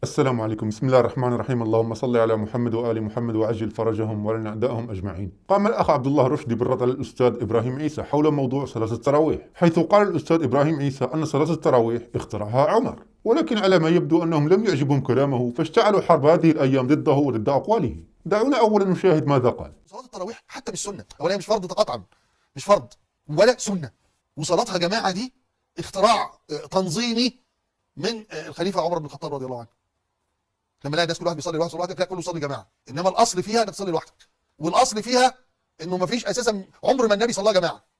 السلام عليكم. بسم الله الرحمن الرحيم. اللهم صل على محمد وآل محمد وعجل فرجهم ولن أعدائهم أجمعين. قام الأخ عبد الله رشدي بالرد على الأستاذ إبراهيم عيسى حول موضوع صلاة التراويح، حيث قال الأستاذ إبراهيم عيسى أن صلاة التراويح اخترعها عمر، ولكن على ما يبدو أنهم لم يعجبهم كلامه فاشتعلوا حرب هذه الأيام ضده وضد أقواله. دعونا أولا نشاهد ماذا قال. صلاة التراويح حتى مش سنة، أولا مش فرض قطعا، مش فرض ولا سنة، وصلاتها جماعة دي اختراع تنظيمي من الخليفة عمر بن الخطاب رضي الله عنه. لما لا الناس كل واحد بيصلي لوحده صلاه تلاقي كله يصلي جماعه، انما الاصل فيها انك تصلي لوحدك، والاصل فيها انه ما فيش اساسا عمر ما النبي صلى جماعه.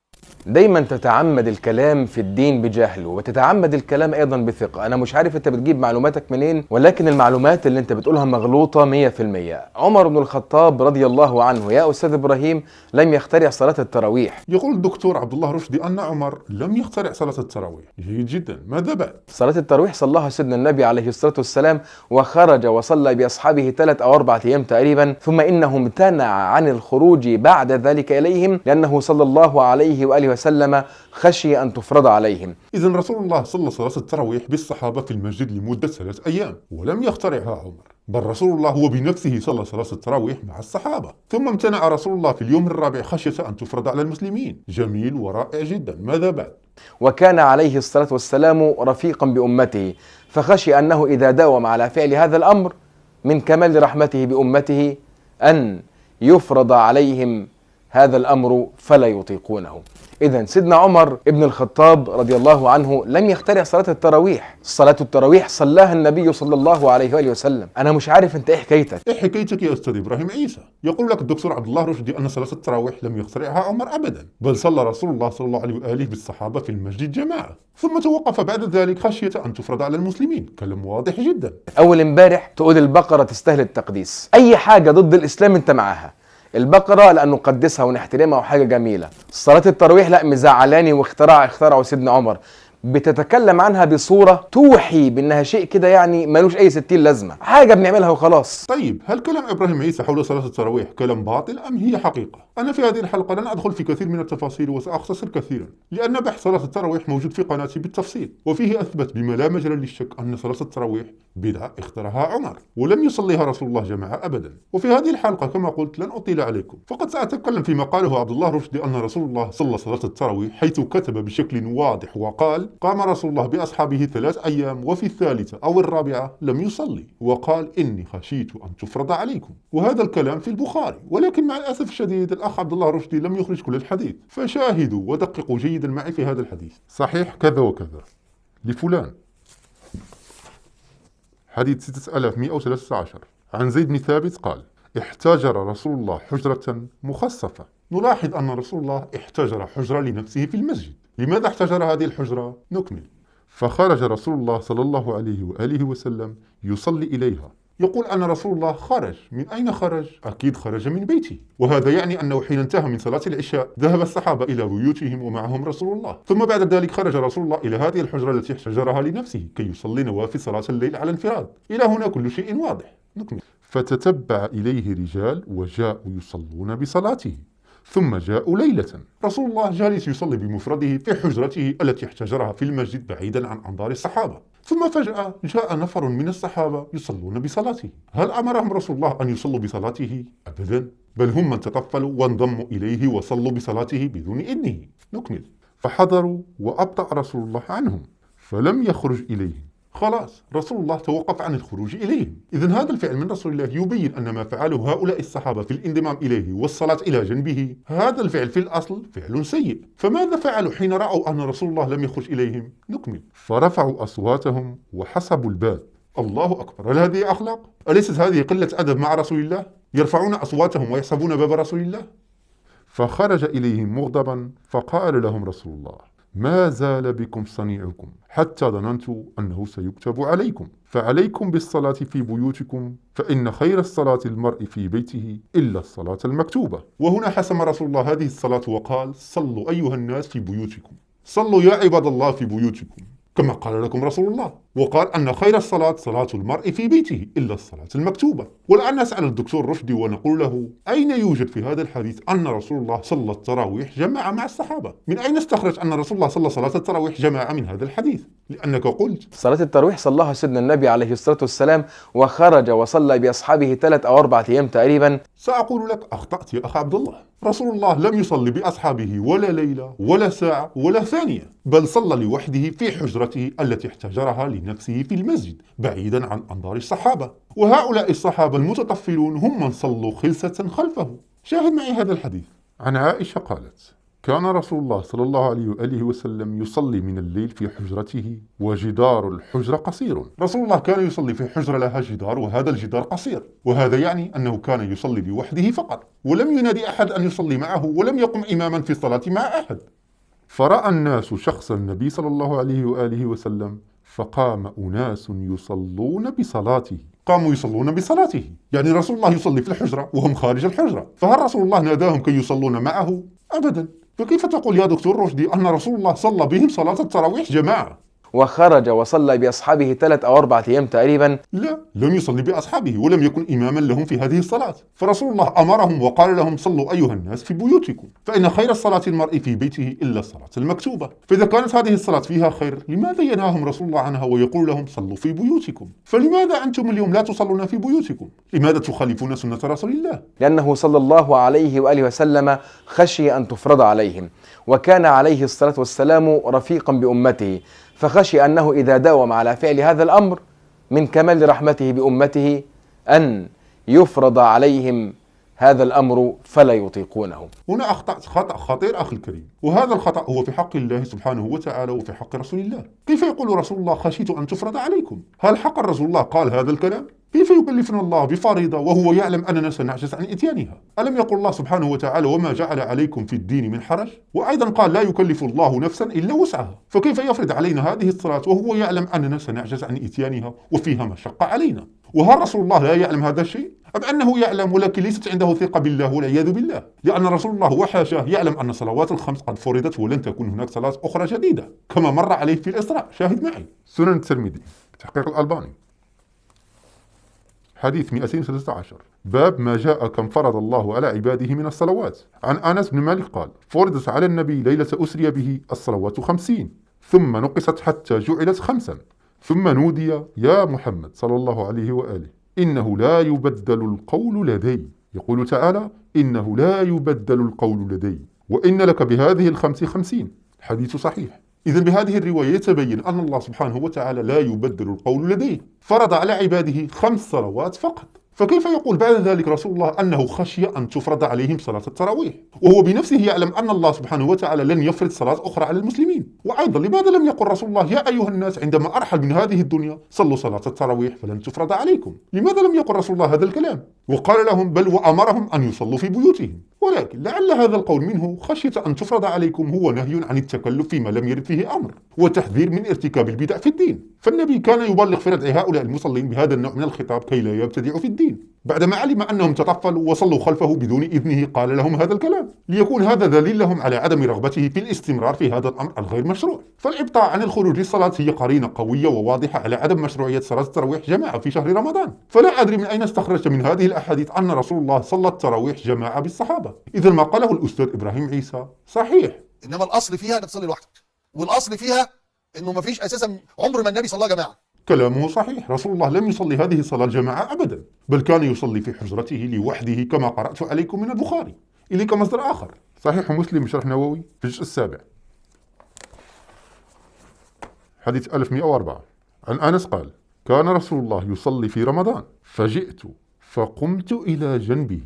دايما تتعمد الكلام في الدين بجهل وتتعمد الكلام ايضا بثقة. انا مش عارف انت بتجيب معلوماتك منين، ولكن المعلومات اللي انت بتقولها مغلوطة 100%. عمر بن الخطاب رضي الله عنه يا استاذ ابراهيم لم يخترع صلاة التراويح. يقول الدكتور عبد الله رشدي أن عمر لم يخترع صلاة التراويح. جيد جدا، ماذا بعد؟ صلاة التراويح صلاها سيدنا النبي عليه الصلاة والسلام، وخرج وصلى بأصحابه 3 أو 4 أيام تقريبا، ثم إنه امتنع عن الخروج بعد ذلك إليهم لأنه صلى الله عليه وآله وسلم خشي أن تفرض عليهم. إذا رسول الله صلى صلاة التراويح بالصحابة في المسجد لمدة 3 أيام، ولم يخترعها عمر، بل رسول الله هو بنفسه صلى صلاة التراويح مع الصحابة، ثم امتنع رسول الله في اليوم الرابع خشية أن تفرض على المسلمين. جميل ورائع جدا، ماذا بعد؟ وكان عليه الصلاة والسلام رفيقا بأمته، فخشي أنه إذا داوم على فعل هذا الأمر من كمال رحمته بأمته أن يفرض عليهم هذا الأمر فلا يطيقونه. إذن سيدنا عمر ابن الخطاب رضي الله عنه لم يخترع صلاة التراويح. صلاة التراويح صلاها النبي صلى الله عليه وآله وسلم. أنا مش عارف أنت إيه حكايتك. إيه حكايتك يا أستاذ إبراهيم عيسى؟ يقول لك الدكتور عبد الله رشدي أن صلاة التراويح لم يخترعها عمر أبدا، بل صلى رسول الله صلى الله عليه وآله بالصحابة في المسجد جماعة، ثم توقف بعد ذلك خشية أن تفرض على المسلمين. كلام واضح جدا. أول امبارح تقول البقرة تستاهل التقديس، أي حاجة ضد الإسلام أنت معاها. البقرة لأن نقدسها ونحترمها وحاجة جميلة. صلاة التراويح لا، مزعلاني واخترعوا سيدنا عمر. بتتكلم عنها بصورة توحي بأنها شيء كده يعني ملوش أي 60 لازمة، حاجة بنعملها وخلاص. طيب، هل كلام إبراهيم عيسى حول صلاة التراويح كلام باطل أم هي حقيقة؟ أنا في هذه الحلقة لن أدخل في كثير من التفاصيل وسأختصر كثيرا، لأن بحث صلاة التراويح موجود في قناتي بالتفصيل، وفيه أثبت بما لا مجال للشك أن صلاة التراويح بدعة اخترعها عمر، ولم يصليها رسول الله جماعة أبدا. وفي هذه الحلقة كما قلت لن أطيل عليكم، فقد سأتكلم فيما قاله عبد الله رشدي أن رسول الله صلى صلاة التراويح، حيث كتب بشكل واضح وقال: قام رسول الله بأصحابه 3 أيام وفي الثالثة أو الرابعة لم يصلي، وقال: إني خشيت أن تفرض عليكم. وهذا الكلام في البخاري، ولكن مع الأسف الشديد الأخ عبد الله رشدي لم يخرج كل الحديث، فشاهدوا ودققوا جيدا معي في هذا الحديث. صحيح كذا وكذا لفلان. حديث 6113 عن زيد بن ثابت قال: احتجر رسول الله حجرة مخصفة. نلاحظ أن رسول الله احتجر حجرة لنفسه في المسجد. لماذا احتجر هذه الحجرة؟ نكمل. فخرج رسول الله صلى الله عليه وآله وسلم يصلي إليها. يقول أن رسول الله خرج. من أين خرج؟ أكيد خرج من بيته، وهذا يعني أنه حين انتهى من صلاة العشاء ذهب الصحابة إلى بيوتهم ومعهم رسول الله، ثم بعد ذلك خرج رسول الله إلى هذه الحجرة التي احتجرها لنفسه كي يصلي نوافل صلاة الليل على انفراد. إلى هنا كل شيء واضح. نكمل. فتتبع إليه رجال وجاءوا يصلون بصلاته، ثم جاءوا ليلة رسول الله جالس يصلي بمفرده في حجرته التي احتجرها في المسجد بعيدا عن أنظار الصحابة، ثم فجأة جاء نفر من الصحابة يصلون بصلاته. هل أمرهم رسول الله أن يصلوا بصلاته؟ أبدا، بل هم من تطفلوا وانضموا إليه وصلوا بصلاته بدون إذنه. نكمل. فحضروا وأبطأ رسول الله عنهم فلم يخرج إليهم. خلاص، رسول الله توقف عن الخروج إليهم. إذن هذا الفعل من رسول الله يبين أن ما فعله هؤلاء الصحابة في الانضمام إليه والصلاة إلى جنبه، هذا الفعل في الأصل فعل سيء. فماذا فعلوا حين رأوا أن رسول الله لم يخرج إليهم؟ نكمل. فرفعوا أصواتهم وحسبوا الباب. الله أكبر، هل هذه أخلاق؟ أليست هذه قلة أدب مع رسول الله؟ يرفعون أصواتهم ويحسبون باب رسول الله؟ فخرج إليهم مغضبا فقال لهم رسول الله: ما زال بكم صنيعكم حتى ظننت أنه سيكتب عليكم، فعليكم بالصلاة في بيوتكم، فإن خير الصلاة المرء في بيته إلا الصلاة المكتوبة. وهنا حسم رسول الله هذه الصلاة وقال: صلوا أيها الناس في بيوتكم، صلوا يا عباد الله في بيوتكم، كما قال لكم رسول الله. وقال أن خير الصلاة صلاة المرء في بيته إلا الصلاة المكتوبة. والآن نسأل الدكتور رشدي ونقول له أين يوجد في هذا الحديث أن رسول الله صلى التراويح جماعة مع الصحابة؟ من أين استخرج أن رسول الله صلى صلاة التراويح جماعة من هذا الحديث؟ لأنك قلت صلاة التراويح صلاها سيدنا النبي عليه الصلاة والسلام وخرج وصلى بأصحابه 3 أو 4 أيام تقريبا. سأقول لك أخطأت يا أخ عبد الله. رسول الله لم يصلي بأصحابه ولا ليلة ولا ساعة ولا ثانية، بل صلى لوحده في حجرته التي احتجرها لنفسه في المسجد بعيدا عن أنظار الصحابة، وهؤلاء الصحابة المتطفلون هم من صلوا خلسة خلفه. شاهد معي هذا الحديث. عن عائشة قالت: كان رسول الله صلى الله عليه وآله وسلم يصلي من الليل في حجرته وجدار الحجرة قصير. رسول الله كان يصلي في حجرة لها جدار وهذا الجدار قصير، وهذا يعني أنه كان يصلي لوحده فقط، ولم ينادي أحد أن يصلي معه، ولم يقم إماما في الصلاة مع أحد. فرأى الناس شخص النبي صلى الله عليه وآله وسلم، فقام أناس يصلون بصلاته. قاموا يصلون بصلاته، يعني رسول الله يصلي في الحجرة وهم خارج الحجرة، فهل رسول الله ناداهم كي يصلون معه؟ أبدا. فكيف تقول يا دكتور رشدي أن رسول الله صلى بهم صلاة التراويح جماعة؟ وخرج وصلى بأصحابه 3 أو 4 أيام تقريبا. لا، لم يصلي بأصحابه ولم يكن إماما لهم في هذه الصلاة، فرسول الله أمرهم وقال لهم: صلوا أيها الناس في بيوتكم، فإن خير الصلاة المرء في بيته إلا الصلاة المكتوبة. فإذا كانت هذه الصلاة فيها خير، لماذا ينهاهم رسول الله عنها ويقول لهم: صلوا في بيوتكم؟ فلماذا أنتم اليوم لا تصلون في بيوتكم؟ لماذا تخالفون سنة رسول الله؟ لأنه صلى الله عليه وآله وسلم خشي أن تفرض عليهم، وكان عليه الصلاة والسلام رفيقا بأمته، فخشي أنه إذا داوم على فعل هذا الأمر من كمال رحمته بأمته أن يفرض عليهم هذا الأمر فلا يطيقونه. هنا أخطأت خطأ خطير أخي الكريم، وهذا الخطأ هو في حق الله سبحانه وتعالى وفي حق رسول الله. كيف يقول رسول الله: خشيت أن تفرض عليكم؟ هل حق رسول الله قال هذا الكلام؟ كيف يكلفنا الله بفريضة وهو يعلم أننا سنعجز عن إتيانها؟ ألم يقل الله سبحانه وتعالى: وما جعل عليكم في الدين من حرج؟ وأيضا قال: لا يكلف الله نفسا إلا وسعها. فكيف يفرض علينا هذه الصلاة وهو يعلم أننا سنعجز عن إتيانها وفيها مشقة علينا؟ وهل رسول الله لا يعلم هذا الشيء؟ أم أنه يعلم ولكن ليست عنده ثقة بالله والعياذ بالله؟ لأن رسول الله وحاشاه يعلم أن الصلوات الخمس قد فرضت ولن تكون هناك صلاة أخرى جديدة، كما مر عليه في الإسراء. شاهد معي. سنن الترمذي تحقيق الألباني حديث 213، باب ما جاء كم فرض الله على عباده من الصلوات. عن أنس بن مالك قال: فرضت على النبي ليلة أسري به الصلوات 50، ثم نقصت حتى جعلت 5، ثم نودي: يا محمد صلى الله عليه وآله إنه لا يبدل القول لدي. يقول تعالى: إنه لا يبدل القول لدي، وإن لك بهذه الخمس 50. حديث صحيح. إذا بهذه الرواية يتبين أن الله سبحانه وتعالى لا يبدل القول لديه، فرض على عباده 5 صلوات فقط. فكيف يقول بعد ذلك رسول الله أنه خشي أن تفرض عليهم صلاة التراويح وهو بنفسه يعلم أن الله سبحانه وتعالى لن يفرض صلاة أخرى على المسلمين؟ وأيضا لماذا لم يقل رسول الله: يا أيها الناس عندما أرحل من هذه الدنيا صلوا صلاة التراويح فلن تفرض عليكم؟ لماذا لم يقل رسول الله هذا الكلام؟ وقال لهم بل وأمرهم أن يصلوا في بيوتهم. ولكن لعل هذا القول منه خشية أن تفرض عليكم هو نهي عن التكلف فيما لم يرد فيه أمر، وتحذير من ارتكاب البدع في الدين. فالنبي كان يبلغ في ردع هؤلاء المصلين بهذا النوع من الخطاب كي لا يبتدعوا في الدين. بعدما علم أنهم تطفلوا وصلوا خلفه بدون إذنه قال لهم هذا الكلام، ليكون هذا دليل لهم على عدم رغبته في الاستمرار في هذا الأمر الغير مشروع. فالإبطاء عن الخروج للصلاة هي قرينة قوية وواضحة على عدم مشروعية صلاة التراويح جماعة في شهر رمضان. فلا أدري من أين استخرجت من هذه الأحاديث أن رسول الله صلى التراويح جماعة بالصحابة. إذا ما قاله الأستاذ إبراهيم عيسى صحيح، إنما الأصل فيها أنك تصلي لوحدك، والأصل فيها إنه ما فيش أساسا عمر ما النبي صلى جماعة. كلامه صحيح. رسول الله لم يصلي هذه الصلاة جماعة أبدا، بل كان يصلي في حجرته لوحده كما قرأت عليكم من البخاري. إليك مصدر آخر، صحيح مسلم شرح نووي في الجزء 7 حديث 1104. عن أنس قال: كان رسول الله يصلي في رمضان فجئت فقمت إلى جنبه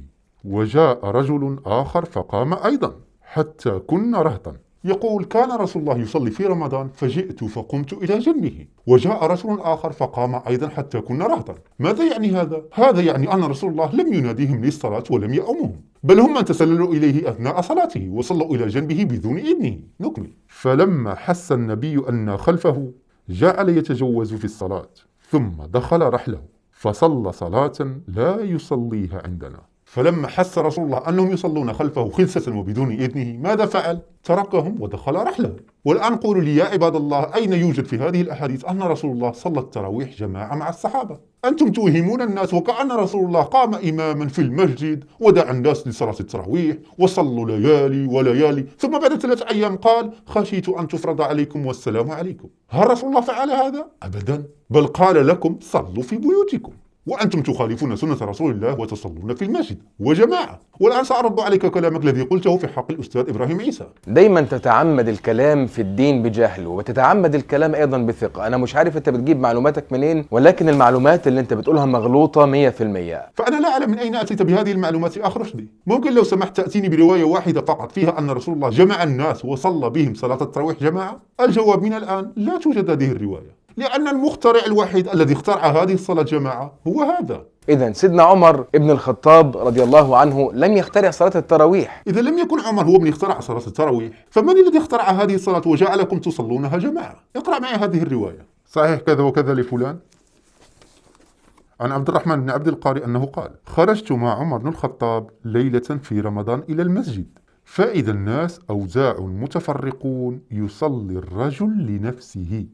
وجاء رجل آخر فقام أيضا حتى كنا رهطا. يقول: كان رسول الله يصلي في رمضان فجئت فقمت إلى جنبه وجاء رجل آخر فقام أيضا حتى كنا رهطا. ماذا يعني هذا؟ هذا يعني أن رسول الله لم يناديهم للصلاة ولم يأمهم، بل هم من تسللوا إليه أثناء صلاته وصلوا إلى جنبه بدون إذنه. نكمل. فلما حس النبي أن خلفه جعل يتجوز في الصلاة، ثم دخل رحله فصلى صلاة لا يصليها عندنا. فلما حس رسول الله أنهم يصلون خلفه خلسة وبدون إذنه ماذا فعل؟ تركهم ودخل رحله. والآن قولوا لي يا عباد الله، أين يوجد في هذه الأحاديث أن رسول الله صلى التراويح جماعة مع الصحابة؟ أنتم توهمون الناس وكأن رسول الله قام إماما في المسجد ودعا الناس لصلاة التراويح وصلوا ليالي وليالي، ثم بعد 3 أيام قال خشيت أن تفرض عليكم والسلام عليكم. هل رسول الله فعل هذا؟ أبدا، بل قال لكم صلوا في بيوتكم، وأنتم تخالفون سنة رسول الله وتصلون في المسجد وجماعة. والآن سأرد عليك كلامك الذي قلته في حق الأستاذ إبراهيم عيسى. دايما تتعمد الكلام في الدين بجهل وتتعمد الكلام ايضا بثقة. انا مش عارف انت بتجيب معلوماتك منين، ولكن المعلومات اللي انت بتقولها مغلوطة 100%. فأنا لا أعلم من أين أتيت بهذه المعلومات يا أخ رشدي. ممكن لو سمحت تأتيني برواية واحدة فقط فيها أن رسول الله جمع الناس وصلى بهم صلاة التراويح جماعة؟ الجواب من الآن لا توجد هذه الرواية، لأن المخترع الوحيد الذي اخترع هذه الصلاة جماعة هو هذا. إذن سيدنا عمر ابن الخطاب رضي الله عنه لم يخترع صلاة التراويح. إذا لم يكن عمر هو من اخترع صلاة التراويح، فمن الذي اخترع هذه الصلاة وجعلكم تصلونها جماعة؟ اقرأ معي هذه الرواية. صحيح كذا وكذا لفلان عن عبد الرحمن بن عبد القاري أنه قال خرجت مع عمر بن الخطاب ليلة في رمضان إلى المسجد، فإذا الناس أوزاع متفرقون، يصلي الرجل لنفسه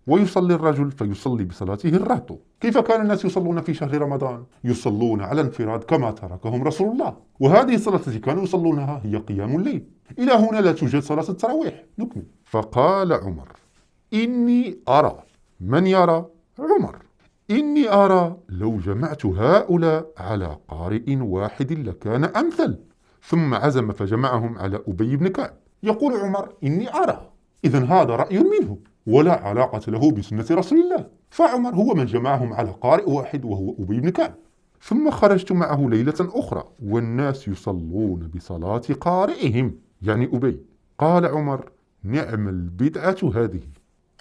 ويصلي الرجل فيصلي بصلاته الرهط. كيف كان الناس يصلون في شهر رمضان؟ يصلون على انفراد كما تركهم رسول الله، وهذه الصلاة التي كانوا يصلونها هي قيام الليل. إلى هنا لا توجد صلاة التراويح. نكمل. فقال عمر إني أرى. من يرى؟ عمر. إني أرى لو جمعت هؤلاء على قارئ واحد لكان أمثل. ثم عزم فجمعهم على أبي بن كعب. يقول عمر إني أرى، إذن هذا رأي منه ولا علاقة له بسنة رسول الله، فعمر هو من جمعهم على قارئ واحد وهو أبي بن كعب. ثم خرجت معه ليلة أخرى والناس يصلون بصلاة قارئهم يعني أبي. قال عمر نعم البدعة هذه.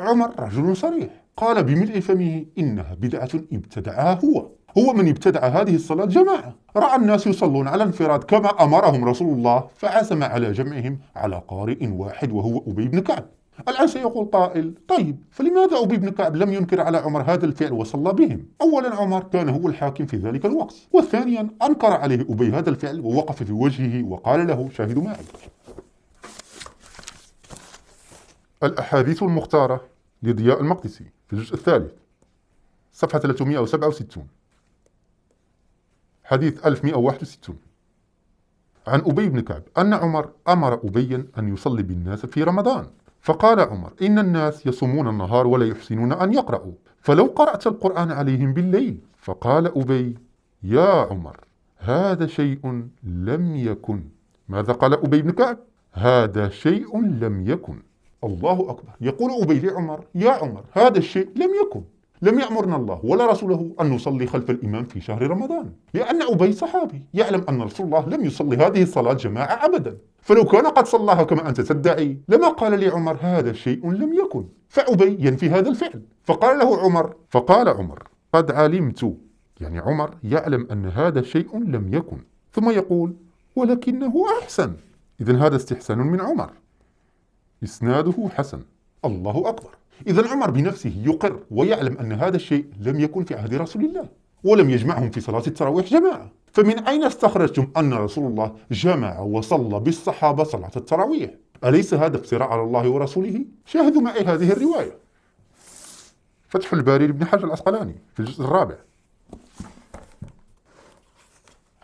عمر رجل صريح، قال بملء فمه إنها بدعة ابتدعها هو من ابتدع هذه الصلاة جماعة. رأى الناس يصلون على انفراد كما أمرهم رسول الله فعزم على جمعهم على قارئ واحد وهو أبي بن كعب. الآن سيقول قائل طيب فلماذا أبي بن كعب لم ينكر على عمر هذا الفعل وصلى بهم؟ أولا عمر كان هو الحاكم في ذلك الوقت، وثانيا أنكر عليه أبي هذا الفعل ووقف في وجهه وقال له شاهدوا معي. الأحاديث المختارة لضياء المقدسي في الجزء الثالث صفحة 367 حديث 1161 عن أبي بن كعب أن عمر أمر أبيا أن يصلي بالناس في رمضان، فقال عمر إن الناس يصومون النهار ولا يحسنون أن يقرأوا، فلو قرأت القرآن عليهم بالليل. فقال أبي يا عمر هذا شيء لم يكن. ماذا قال أبي بن كعب؟ هذا شيء لم يكن. الله أكبر. يقول أبي لعمر يا عمر هذا الشيء لم يكن، لم يأمرنا الله ولا رسوله أن نصلي خلف الإمام في شهر رمضان، لأن أبي صحابي يعلم أن رسول الله لم يصلي هذه الصلاة جماعة أبدا، فلو كان قد صلاها كما أنت تدعي لما قال لعمر هذا شيء لم يكن، فأبي ينفي هذا الفعل. فقال عمر قد علمت، يعني عمر يعلم أن هذا شيء لم يكن، ثم يقول ولكنه أحسن. إذن هذا استحسان من عمر، إسناده حسن. الله أكبر. إذن عمر بنفسه يقر ويعلم أن هذا الشيء لم يكن في عهد رسول الله ولم يجمعهم في صلاة التراويح جماعة، فمن أين استخرجتم أن رسول الله جمع وصلى بالصحابة صلاة التراويح؟ أليس هذا افتراء على الله ورسوله؟ شاهدوا معي هذه الرواية، فتح الباري لابن حجر العسقلاني في الجزء الرابع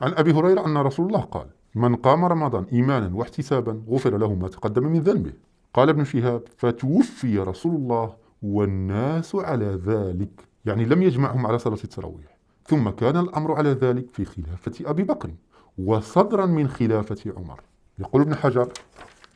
عن أبي هريرة أن رسول الله قال من قام رمضان إيمانا واحتسابا غفر له ما تقدم من ذنبه. قال ابن شهاب فتوفي رسول الله والناس على ذلك، يعني لم يجمعهم على صلاة التراويح، ثم كان الأمر على ذلك في خلافة أبي بكر وصدرا من خلافة عمر. يقول ابن حجر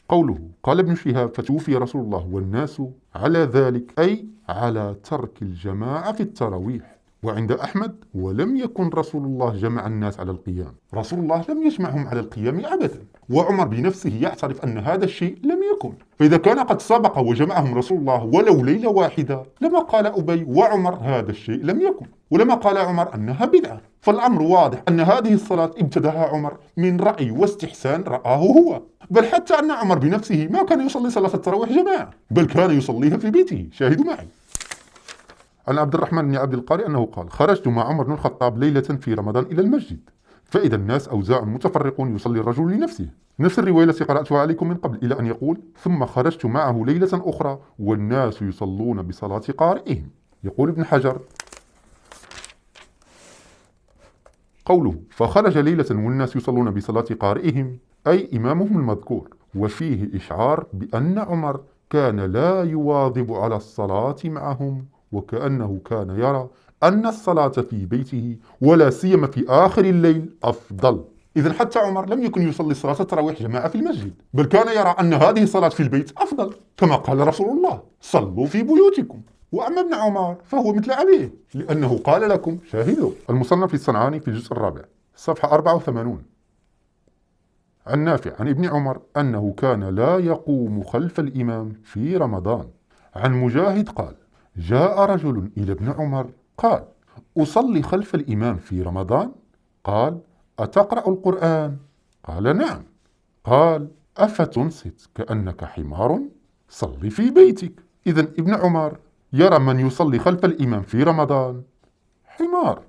قوله قال ابن شهاب فتوفي رسول الله والناس على ذلك أي على ترك الجماعة في التراويح. وعند أحمد ولم يكن رسول الله جمع الناس على القيام، رسول الله لم يجمعهم على القيام أبدا، وعمر بنفسه يعترف أن هذا الشيء لم يكن، فإذا كان قد سبق وجمعهم رسول الله ولو ليلة واحدة لما قال أبي وعمر هذا الشيء لم يكن، ولما قال عمر أنها بدعة. فالأمر واضح أن هذه الصلاة ابتداها عمر من رأي واستحسان رآه هو، بل حتى أن عمر بنفسه ما كان يصلي صلاة التراويح جماعة، بل كان يصليها في بيته. شاهدوا معي. عن عبد الرحمن بن عبد القاري أنه قال خرجت مع عمر بن الخطاب ليلة في رمضان إلى المسجد، فإذا الناس أوزاع متفرقون يصلي الرجل لنفسه. نفس الرواية التي قرأتها عليكم من قبل، إلى أن يقول: ثم خرجت معه ليلة أخرى والناس يصلون بصلاة قارئهم. يقول ابن حجر قوله فخرج ليلة والناس يصلون بصلاة قارئهم أي إمامهم المذكور، وفيه إشعار بأن عمر كان لا يواظب على الصلاة معهم، وكأنه كان يرى أن الصلاة في بيته ولا سيما في آخر الليل أفضل. إذن حتى عمر لم يكن يصلي صلاة التراويح جماعة في المسجد، بل كان يرى أن هذه الصلاة في البيت أفضل، كما قال رسول الله: صلوا في بيوتكم. وأما ابن عمر فهو مثل أبيه، لأنه قال لكم شاهدوا. المصنف الصنعاني في الجزء الرابع صفحة 84 عن نافع عن ابن عمر أنه كان لا يقوم خلف الإمام في رمضان. عن مجاهد قال: جاء رجل إلى ابن عمر قال: أصلي خلف الإمام في رمضان؟ قال: أتقرأ القرآن؟ قال: نعم. قال: أفتنصت كأنك حمار؟ صلي في بيتك. إذن ابن عمر يرى من يصلي خلف الإمام في رمضان حمار.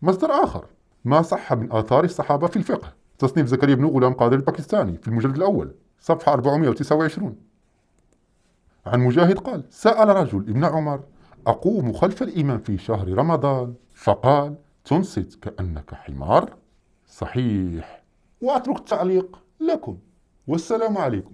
مصدر آخر: ما صح من آثار الصحابة في الفقه، تصنيف زكريا بن غلام قادر الباكستاني في المجلد الأول صفحة 429. عن مجاهد قال: سأل رجل ابن عمر: أقوم خلف الإمام في شهر رمضان؟ فقال: تنصت كأنك حمار. صحيح. وأترك التعليق لكم، والسلام عليكم.